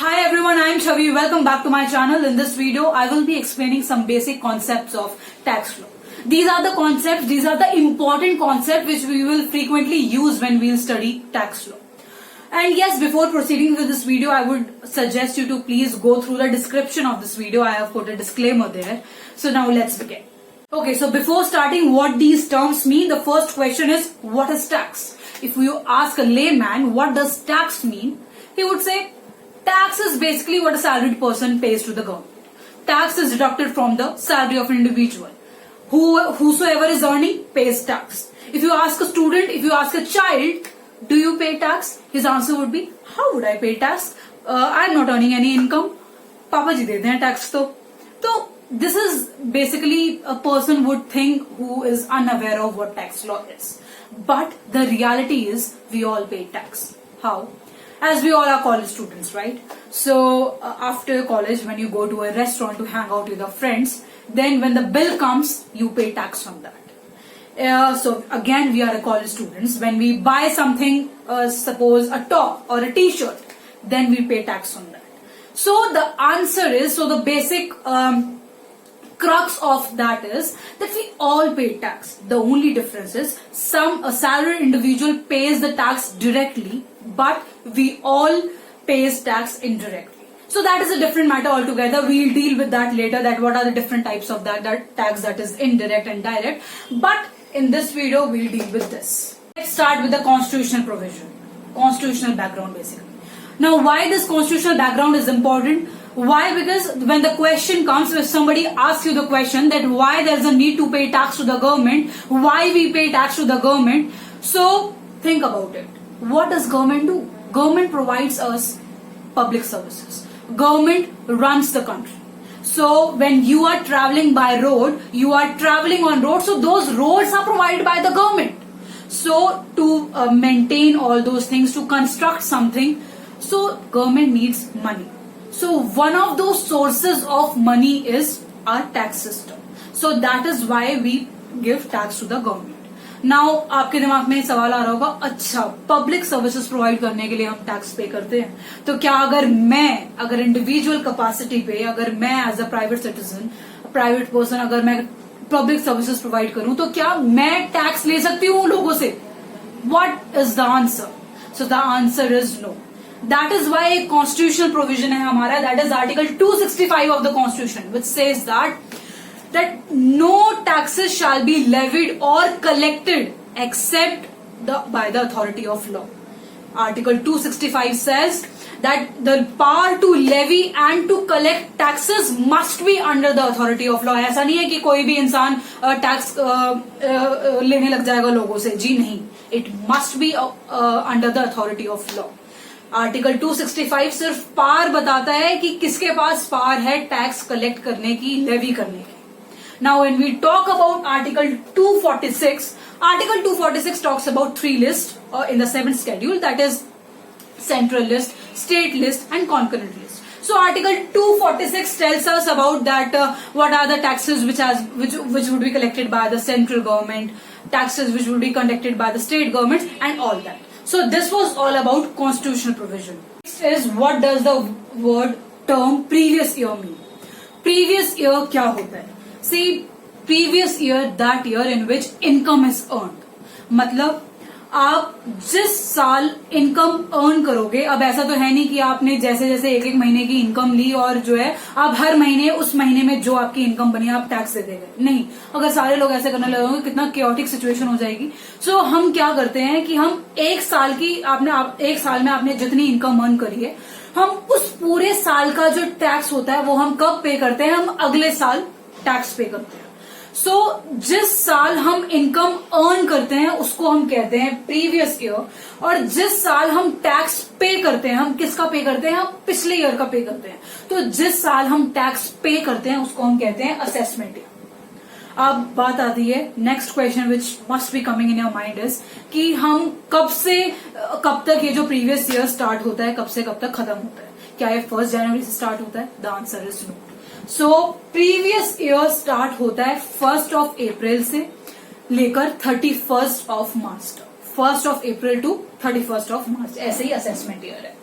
Hi everyone, I am Chavi. Welcome back to my channel. In this video, I will be explaining some basic concepts of tax law. These are the concepts, these are the important concepts which we will frequently use when we will study tax law. And yes, before proceeding with this video, I would suggest you to please go through the description of this video. I have put a disclaimer there. So now let's begin. Okay, so before starting what these terms mean, the first question is, what is tax? If you ask a layman, what does tax mean? He would say, tax is basically what a salaried person pays to the government. Tax is deducted from the salary of an individual. Whosoever is earning pays tax. If you ask a student, if you ask a child, do you pay tax? His answer would be, how would I pay tax? I am not earning any income. Papa ji dete hain tax to. So this is basically a person would think who is unaware of what tax law is. But the reality is we all pay tax. How? As we all are college students, right? So after college, when you go to a restaurant to hang out with your friends, then when the bill comes, you pay tax on that. So again, we are a college students. When we buy something, suppose a top or a t-shirt, then we pay tax on that. So the answer is, so the basic crux of that is that we all pay tax. The only difference is a salaried individual pays the tax directly, but we all pays tax indirectly. So that is a different matter altogether. We'll deal with that later, that what are the different types of that tax that is indirect and direct. But in this video, we'll deal with this. Let's start with the constitutional provision. Constitutional background basically. Now why this constitutional background is important? Why? Because when the question comes, if somebody asks you the question that why there's a need to pay tax to the government, why we pay tax to the government, so think about it. What does government do? Government provides us public services. Government runs the country. So when you are traveling by road, you are traveling on road, so those roads are provided by the government. So to maintain all those things, to construct something, so government needs money. So one of those sources of money is our tax system. So that is why we give tax to the government. Now आपके दिमाग में सवाल आ रहा होगा, अच्छा public services provide करने के लिए हम टैक्स पे करते हैं, तो क्या अगर इंडिविजुअल कैपेसिटी पे, अगर मैं as a private citizen, private person, अगर मैं पब्लिक सर्विसेज प्रोवाइड करूं, तो क्या मैं टैक्स ले सकती हूं लोगों से? What is the answer? So the answer is no. That is why a constitutional provision है हमारा, that is Article 265 of the Constitution, which says that no taxes shall be levied or collected except by the authority of law. Article 265 says that the power to levy and to collect taxes must be under the authority of law. ऐसा नहीं है कि कोई भी इंसान tax लेने लग जाएगा लोगों से, जी नहीं. It must be under the authority of law. Article 265 सिर्फ पावर बताता है कि किसके पास पावर है टैक्स कलेक्ट करने की, लेवी करने की. Now when we talk about article 246, article 246 talks about 3 list in the 7th schedule, that is central list, state list and concurrent list. So Article 246 tells us about that what are the taxes which would be collected by the central government, taxes which would be conducted by the state governments and all that. So this was all about constitutional provision. Next is, what does the word term previous year mean? Previous year क्या होता है? See, previous year, that year in which income is earned. मतलब आप जिस साल income earn करोगे, अब ऐसा तो है नहीं कि आपने जैसे जैसे एक महीने की इनकम ली और जो है आप हर महीने उस महीने में जो आपकी इनकम बनी आप टैक्स दे देंगे. नहीं, अगर सारे लोग ऐसे करने लगेंगे कितना क्योटिक सिचुएशन हो जाएगी. सो हम क्या करते हैं कि हम एक साल में आपने जितनी इनकम अर्न करी है, हम उस पूरे साल का जो टैक्स होता है वो हम कब पे करते हैं? हम अगले साल टैक्स पे करते हैं. सो जिस साल हम इनकम अर्न करते हैं उसको हम कहते हैं प्रीवियस ईयर, और जिस साल हम टैक्स पे करते हैं, हम किसका पे करते हैं? हम पिछले ईयर का पे करते हैं. तो जिस साल हम टैक्स पे करते हैं उसको हम कहते हैं असेसमेंट ईयर. अब बात आती है next question which must be coming in your mind is कि हम कब से कब तक ये जो प्रीवियस ईयर स्टार्ट होता है, कब से कब तक खत्म होता है? क्या ये 1 जनवरी से स्टार्ट होता है? The answer is no. So previous year start होता है 1 अप्रैल से लेकर 31 मार्च तक. 1 अप्रैल टू 31 मार्च, ऐसे ही असेसमेंट ईयर है.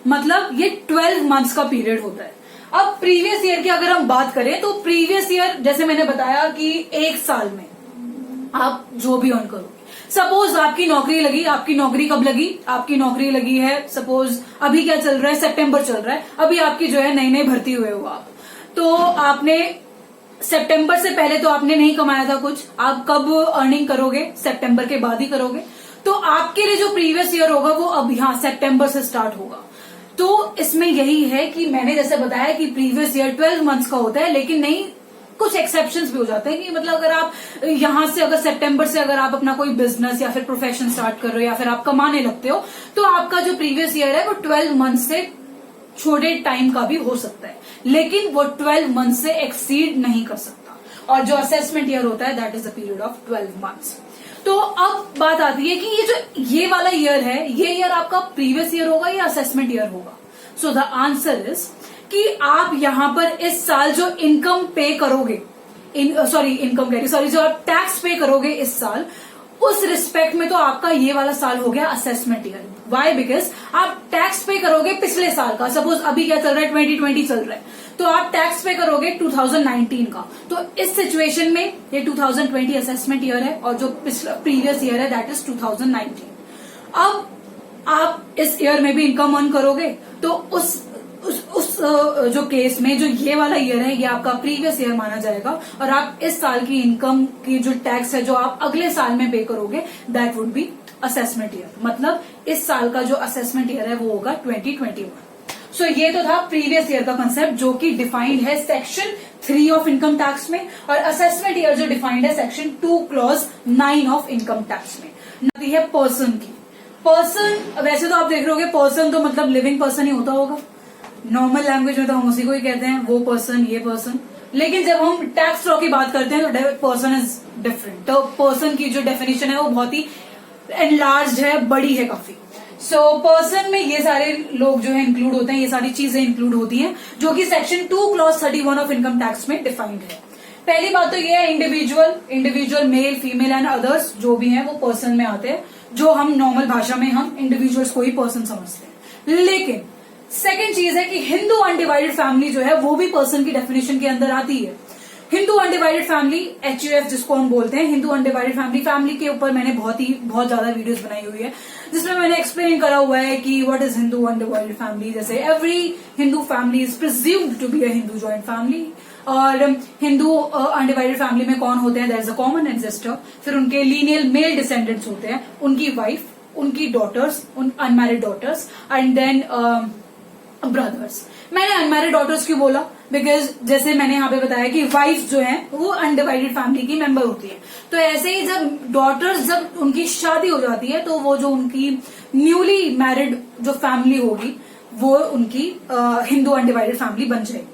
मतलब ये 12 मंथ्स का पीरियड होता है। अब प्रीवियस ईयर की अगर हम बात करें तो प्रीवियस ईयर जैसे मैंने बताया कि एक साल में आप जो भी अर्न करोगे, सपोज आपकी नौकरी लगी, आपकी नौकरी कब लगी, आपकी नौकरी लगी है सपोज अभी क्या चल रहा है, सितंबर चल रहा है, अभी आपकी जो है नई नई भर्ती हुए हो आप, तो आपने सितंबर से पहले तो आपने नहीं कमाया था कुछ, आप कब अर्निंग करोगे, सितंबर के बाद ही करोगे। तो आपके लिए जो प्रीवियस ईयर होगा वो अब यहाँ सितंबर से स्टार्ट होगा। तो इसमें यही है कि मैंने जैसे बताया कि प्रीवियस ईयर 12 मंथ्स का होता है, लेकिन नहीं कुछ एक्सेप्शंस भी हो जाते हैं कि मतलब अगर आप यहां से अगर सितंबर से अगर आप अपना कोई बिजनेस या फिर प्रोफेशन स्टार्ट कर रहे हो या फिर आप कमाने लगते हो तो आपका जो प्रीवियस ईयर है वो 12 मंथ से छोटे टाइम का भी हो सकता है, लेकिन वो 12 मंथ से एक्सीड नहीं कर सकता। और जो असेसमेंट ईयर होता है that is the period of 12 months. तो अब बात आती है कि ये वाला ईयर है, ये ईयर आपका प्रीवियस ईयर होगा या असेसमेंट ईयर होगा। सो द आंसर इज कि आप यहां पर इस साल जो इनकम पे करोगे, जो आप टैक्स पे करोगे इस साल, उस रिस्पेक्ट में तो आपका ये वाला साल हो गया असेसमेंट ईयर। वाई? बिकॉज आप टैक्स पे करोगे पिछले साल का, सपोज अभी क्या चल रहा है 2020 चल रहा है, तो आप टैक्स पे करोगे 2019 का। तो इस सिचुएशन में ये 2020 असेसमेंट ईयर है और जो पिछला प्रीवियस ईयर है दैट इज 2019। अब आप इस ईयर में भी इनकम अर्न करोगे तो उस जो केस में जो ये वाला ईयर है ये आपका प्रीवियस ईयर माना जाएगा और आप इस साल की इनकम की जो टैक्स है जो आप अगले साल में पे करोगे that would be assessment year. मतलब इस साल का जो असेसमेंट ईयर है वो होगा 2021। सो ये तो था प्रीवियस ईयर का कंसेप्ट जो कि डिफाइंड है सेक्शन 3 ऑफ इनकम टैक्स में, और असेसमेंट ईयर जो डिफाइंड है section 2 clause 9 of income tax में। नती है पर्सन की। पर्सन वैसे तो आप देख रहे होगे पर्सन तो मतलब लिविंग पर्सन ही होता होगा, नॉर्मल लैंग्वेज में तो हम उसी को ही कहते हैं, वो पर्सन ये पर्सन। लेकिन जब हम टैक्स लॉ की बात करते हैं तो पर्सन इज डिफरेंट। तो पर्सन की जो डेफिनेशन है वो बहुत ही एनलार्ज्ड है, बड़ी है काफी। सो पर्सन में ये सारे लोग जो है इंक्लूड होते हैं, ये सारी चीजें इंक्लूड होती हैं जो कि section 2 clause 31 of income tax में डिफाइंड है। पहली बात तो ये है individual male female and others जो भी हैं वो पर्सन में आते हैं, जो हम नॉर्मल भाषा में हम इंडिविजुअल्स को ही पर्सन समझते हैं। लेकिन सेकेंड चीज है कि हिंदू अनडिवाइडेड फैमिली जो है वो भी पर्सन की डेफिनेशन के अंदर आती है। हिंदू अनडिवाइडेड फैमिली HUF जिसको हम बोलते हैं, हिंदू अनडिवाइडेड फैमिली के ऊपर मैंने बहुत ज्यादा वीडियोस बनाई हुई है जिसमें मैंने एक्सप्लेन करा हुआ है कि what is Hindu undivided family. जैसे every Hindu family is presumed to be a Hindu joint family, और हिंदू अनडिवाइडेड फैमिली में कौन होते हैं, there is a common ancestor, फिर उनके लीनियल मेल डिसेंडेंट्स होते हैं, उनकी वाइफ, उनकी डॉटर्स, उन unmarried daughters and then brothers. मैंने अनमैरिड डॉटर्स क्यों बोला, बिकॉज जैसे मैंने यहाँ पे बताया कि वाइफ जो है वो अनडिवाइडेड फैमिली की मेंबर होती है। तो ऐसे ही जब डॉटर्स जब उनकी शादी हो जाती है तो वो जो उनकी न्यूली मैरिड जो फैमिली होगी वो उनकी हिंदू अनडिवाइडेड फैमिली बन जाएगी।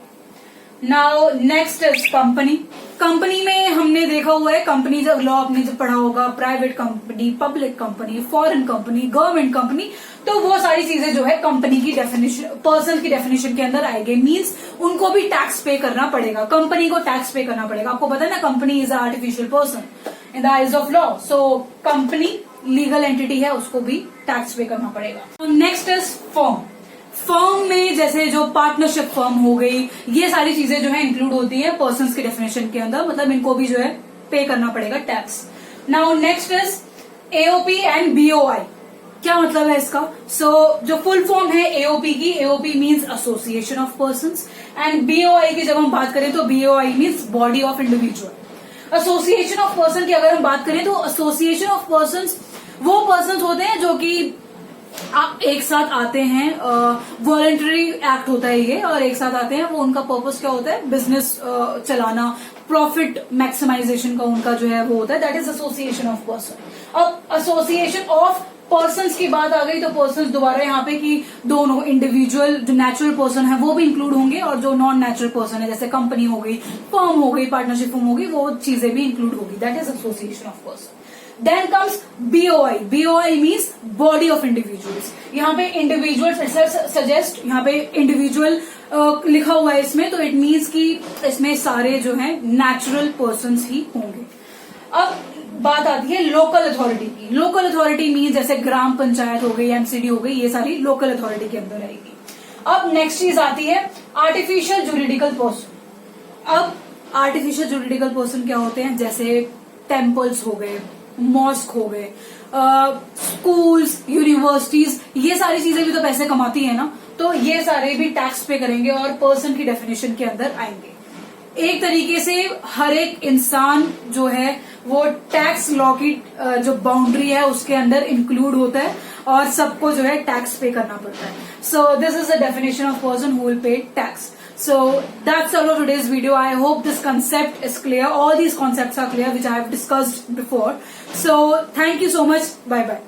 Now next is company. Company में हमने देखा हुआ है, कंपनी जब लॉ आपने जब पढ़ा होगा, private company, public company, foreign company, government company, तो वो सारी चीजें जो है कंपनी की डेफिनेशन, पर्सन की डेफिनेशन के अंदर आएगी। मींस उनको भी टैक्स पे करना पड़ेगा, कंपनी को टैक्स पे करना पड़ेगा। आपको पता है ना, company is a artificial person in the eyes of law. So company legal entity है, उसको भी टैक्स पे करना पड़ेगा। Next is firm. फर्म में जैसे जो पार्टनरशिप फर्म हो गई, ये सारी चीजें जो है इंक्लूड होती है पर्सन की डेफिनेशन के अंदर, मतलब इनको भी जो है पे करना पड़ेगा tax. Now next is AOP and BOI। क्या मतलब है इसका? जो फुल फॉर्म है AOP की, AOP means association of persons, and BOI की जब हम बात करें तो BOI means body of individual. Association of person की अगर हम बात करें तो एसोसिएशन ऑफ पर्संस वो पर्संस होते हैं जो कि आप एक साथ आते हैं, वॉलंटरी एक्ट होता है ये, और एक साथ आते हैं, वो उनका पर्पस क्या होता है, बिजनेस चलाना, प्रॉफिट मैक्सिमाइजेशन का उनका जो है वो होता है, that is association of person. अब एसोसिएशन ऑफ पर्संस की बात आ गई तो पर्संस दोबारा यहाँ पे कि दोनों इंडिविजुअल जो नेचुरल पर्सन है वो भी इंक्लूड होंगे, और जो नॉन नेचुरल पर्सन है जैसे कंपनी हो गई, फर्म हो गई, पार्टनरशिप फर्म होगी, वो चीजें भी इंक्लूड होगी, that is association of person. Then comes BOI. BOI means body of individuals. यहाँ पे individuals suggest, यहाँ पे individual लिखा हुआ है इसमें, तो it means कि इसमें सारे जो हैं natural persons ही होंगे। अब बात आती है लोकल अथॉरिटी की। लोकल अथॉरिटी मीन्स जैसे ग्राम पंचायत हो गई, MCD हो गई, ये सारी लोकल अथॉरिटी के अंदर आएगी। अब नेक्स्ट चीज आती है आर्टिफिशियल जुरिडिकल पर्सन। अब आर्टिफिशियल जुरिडिकल पर्सन क्या होते हैं, जैसे टेम्पल्स हो गए, मॉस्क हो गए, स्कूल्स, यूनिवर्सिटीज, ये सारी चीजें भी तो पैसे कमाती है ना, तो ये सारे भी टैक्स पे करेंगे और पर्सन की डेफिनेशन के अंदर आएंगे। एक तरीके से हर एक इंसान जो है वो टैक्स लॉ की जो बाउंड्री है उसके अंदर इंक्लूड होता है और सबको जो है टैक्स पे करना पड़ता है। So this is the definition of person who will pay tax. So that's all of today's video. I hope this concept is clear. All these concepts are clear which I have discussed before. So thank you so much. Bye bye.